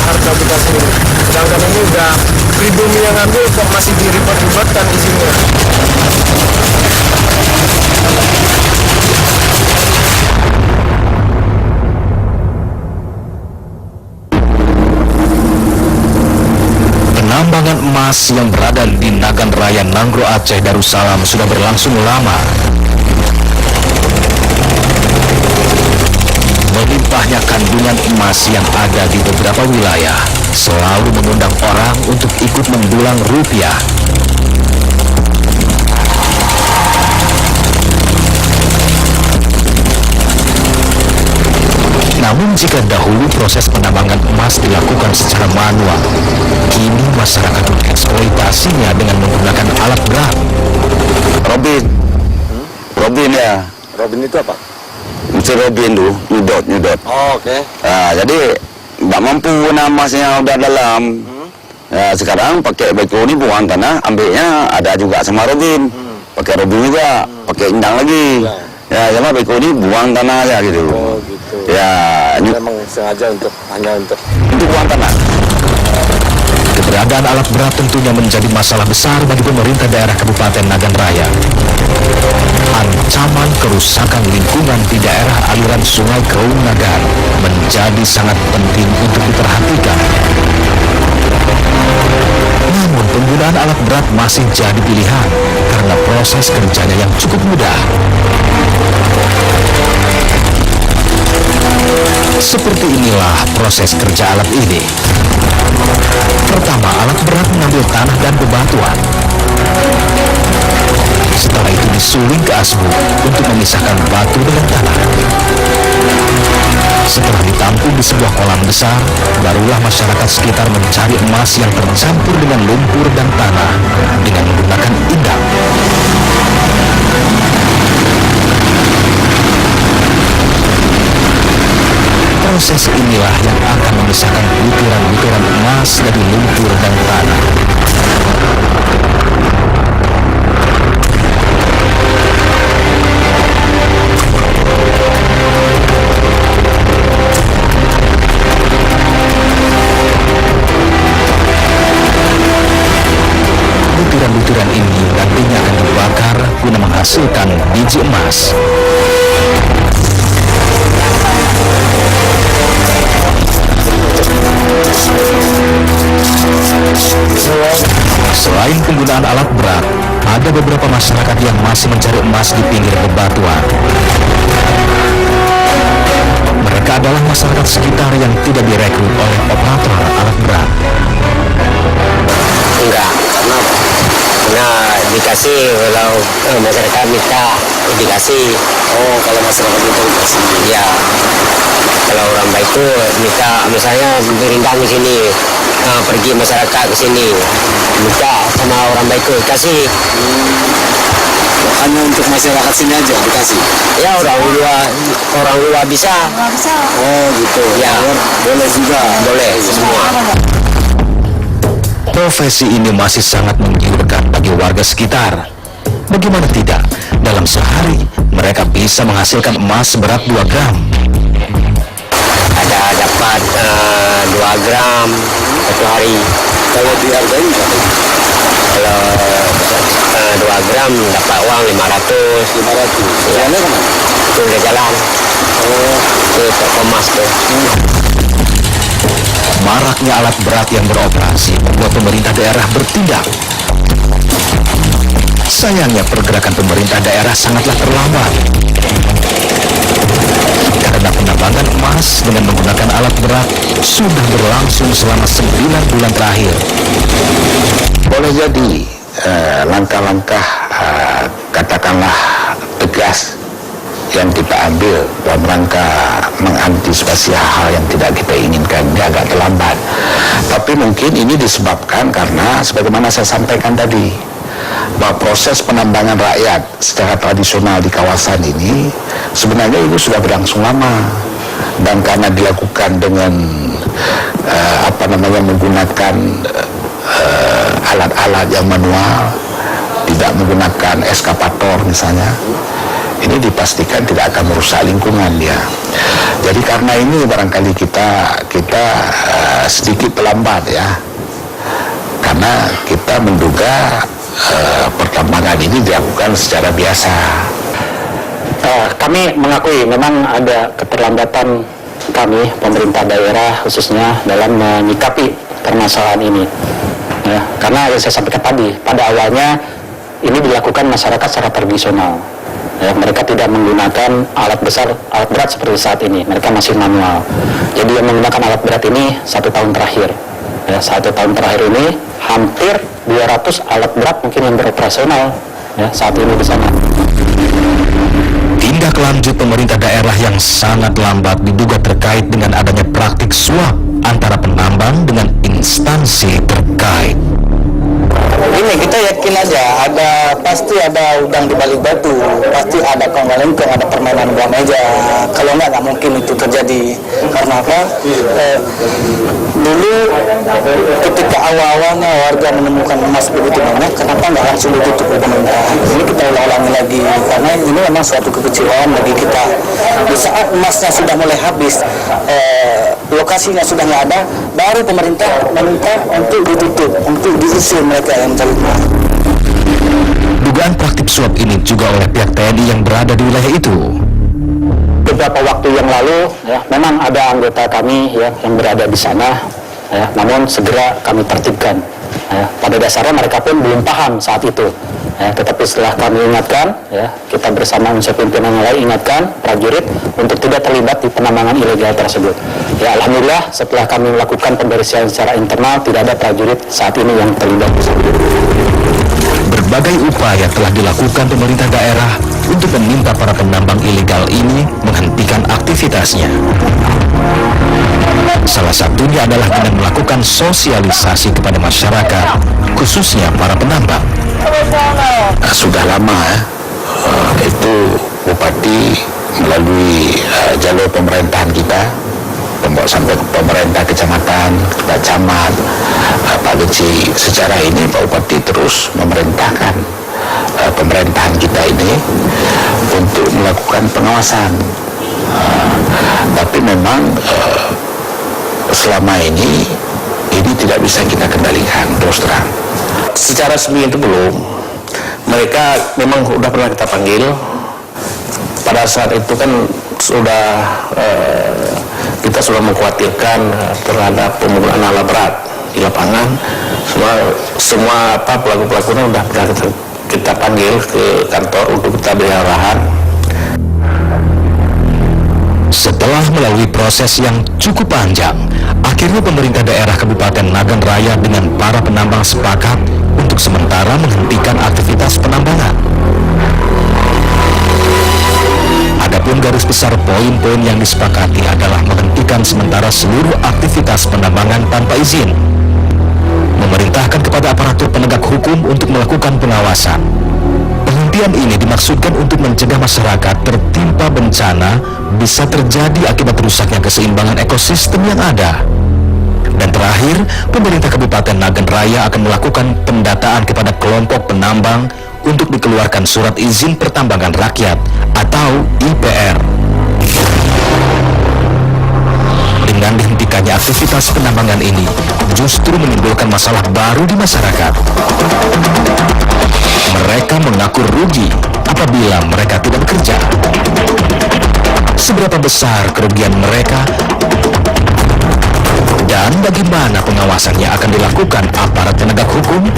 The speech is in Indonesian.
harta bekas ini. Sedangkan ini udah pribumi yang ngambil kok masih diribet-ribetkan izinnya. Penambangan emas yang berada di Nagan Raya Nanggro Aceh Darussalam sudah berlangsung lama. Melimpahnya kandungan emas yang ada di beberapa wilayah selalu mengundang orang untuk ikut mendulang rupiah. Namun jika dahulu proses penambangan emas dilakukan secara manual, kini masyarakat mengeksploitasinya dengan menggunakan alat berat. Robin ya. Robin itu apa? Mesti Robin tuh, nyedot. Oh, oke. Nah, jadi nggak mampu emasnya udah dalam. Ya, sekarang pakai beko ini buang tanah, ambilnya ada juga sama Robin. Pakai Robin juga, pakai indang lagi. Ya, sama beko ini buang tanah ya gitu. Oh, gitu. Ya, Memang sengaja hanya untuk buang tanah. Keberadaan alat berat tentunya menjadi masalah besar bagi pemerintah daerah Kabupaten Nagan Raya. Ancaman kerusakan lingkungan di daerah aliran Sungai Keung Nagan menjadi sangat penting untuk diperhatikan. Namun penggunaan alat berat masih jadi pilihan karena proses kerjanya yang cukup mudah. Seperti inilah proses kerja alat ini. Pertama, alat berat mengambil tanah dan bebatuan. Setelah itu disuling ke asbuk untuk memisahkan batu dengan tanah. Setelah ditampung di sebuah kolam besar, barulah masyarakat sekitar mencari emas yang tercampur dengan lumpur dan tanah dengan menggunakan indang. Proses inilah yang akan memisahkan butiran-butiran emas dari lumpur dan tanah. Butiran-butiran ini nantinya akan dibakar guna menghasilkan biji emas. Selain penggunaan alat berat, ada beberapa masyarakat yang masih mencari emas di pinggir bebatuan. Mereka adalah masyarakat sekitar yang tidak direkrut oleh operator alat berat. Enggak, karena dikasih kalau masyarakat minta dikasih. Oh, kalau masyarakat itu dikasih. Ya, kalau orang baik itu minta misalnya berindang di sini, pergi masyarakat ke sini, minta sama orang baik itu kasih. Hanya untuk masyarakat sini aja dikasih. Ya orang luar bisa. Oh, gitu. Ya, Boleh juga. boleh semua. Profesi ini masih sangat menggiurkan bagi warga sekitar. Bagaimana tidak, dalam sehari mereka bisa menghasilkan emas seberat 2 gram. Ada dapat 2 gram satu hari. Kalau dihargai berapa? Kalau 2 gram dapat uang 500. 500. Ya. Jalannya kemana? Itu udah jalan. Oh, Itu toko emas tuh. Maraknya alat berat yang beroperasi membuat pemerintah daerah bertindak. Sayangnya pergerakan pemerintah daerah sangatlah terlambat. Karena penambangan emas dengan menggunakan alat berat sudah berlangsung selama 9 bulan terakhir. Boleh jadi langkah-langkah katakanlah tegas yang kita ambil dalam rangka mengantisipasi hal-hal yang tidak kita inginkan ini agak terlambat. Tapi mungkin ini disebabkan karena sebagaimana saya sampaikan tadi, bahwa proses penambangan rakyat secara tradisional di kawasan ini sebenarnya itu sudah berlangsung lama, dan karena dilakukan dengan menggunakan alat-alat yang manual, tidak menggunakan eskavator misalnya, ini dipastikan tidak akan merusak lingkungan dia. Jadi karena ini barangkali kita sedikit terlambat ya, karena kita menduga pertambangan ini dilakukan secara biasa. Kami mengakui memang ada keterlambatan kami, pemerintah daerah khususnya dalam menyikapi permasalahan ini. Ya, karena yang saya sampaikan tadi, pada awalnya ini dilakukan masyarakat secara tradisional. Ya, mereka tidak menggunakan alat berat seperti saat ini. Mereka masih manual. Jadi yang menggunakan alat berat ini 1 tahun terakhir. Ya, 1 tahun terakhir ini hampir 200 alat berat mungkin yang beroperasional ya, saat ini di sana. Tindak lanjut pemerintah daerah yang sangat lambat diduga terkait dengan adanya praktik suap antara penambang dengan instansi terkait. Ini kita yakin aja pasti ada udang di balik batu, pasti ada konggalengkong, ada permainan buah meja. Kalau nggak mungkin itu terjadi. Karena apa? Dulu ketika awalnya warga menemukan emas begitu banyak, kenapa nggak langsung ditutup oleh pemerintah? Ini kita ulangi lagi karena ini memang suatu kekecewaan bagi kita. Di saat emasnya sudah mulai habis, lokasinya sudah nggak ada, baru pemerintah meminta untuk ditutup, untuk diusir mereka yang mencari emas. Dugaan praktik suap ini juga oleh pihak TNI yang berada di wilayah itu. Beberapa waktu yang lalu ya, memang ada anggota kami ya, yang berada di sana ya, namun segera kami tertibkan ya. Pada dasarnya mereka pun belum paham saat itu ya, tetapi setelah kami ingatkan ya, kita bersama unsur pimpinan yang lain ingatkan prajurit untuk tidak terlibat di penambangan ilegal tersebut ya. Alhamdulillah setelah kami melakukan pembersihan secara internal tidak ada prajurit saat ini yang terlibat di sana. Berbagai upaya telah dilakukan pemerintah daerah untuk meminta para penambang ilegal ini menghentikan aktivitasnya. Salah satunya adalah dengan melakukan sosialisasi kepada masyarakat, khususnya para penambang. Sudah lama itu Bupati melalui jalur pemerintahan kita, sampai pemerintah kecamatan, Pak Camat, Pak Leci, secara ini Pak Bupati terus memerintahkan pemerintahan kita ini untuk melakukan pengawasan. Tapi memang selama ini tidak bisa kita kendalikan, terus terang. Secara resmi itu belum. Mereka memang sudah pernah kita panggil. Pada saat itu kan kita sudah mengkhawatirkan terhadap penggunaan alat berat di lapangan. Semua pelaku-pelakunya sudah pernah kita panggil ke kantor untuk kita beri arahan. Setelah melalui proses yang cukup panjang, akhirnya pemerintah daerah Kabupaten Nagan Raya dengan para penambang sepakat untuk sementara menghentikan aktivitas penambangan. Adapun garis besar poin-poin yang disepakati adalah menghentikan sementara seluruh aktivitas penambangan tanpa izin, memerintahkan kepada aparatur penegak hukum untuk melakukan pengawasan. Penghentian ini dimaksudkan untuk mencegah masyarakat tertimpa bencana bisa terjadi akibat rusaknya keseimbangan ekosistem yang ada. Dan terakhir, pemerintah Kabupaten Nagan Raya akan melakukan pendataan kepada kelompok penambang untuk dikeluarkan surat izin pertambangan rakyat atau IPR. Dengan dihentikannya aktivitas penambangan ini justru menimbulkan masalah baru di masyarakat. Mereka mengaku rugi apabila mereka tidak bekerja. Seberapa besar kerugian mereka dan bagaimana pengawasannya akan dilakukan aparat penegak hukum?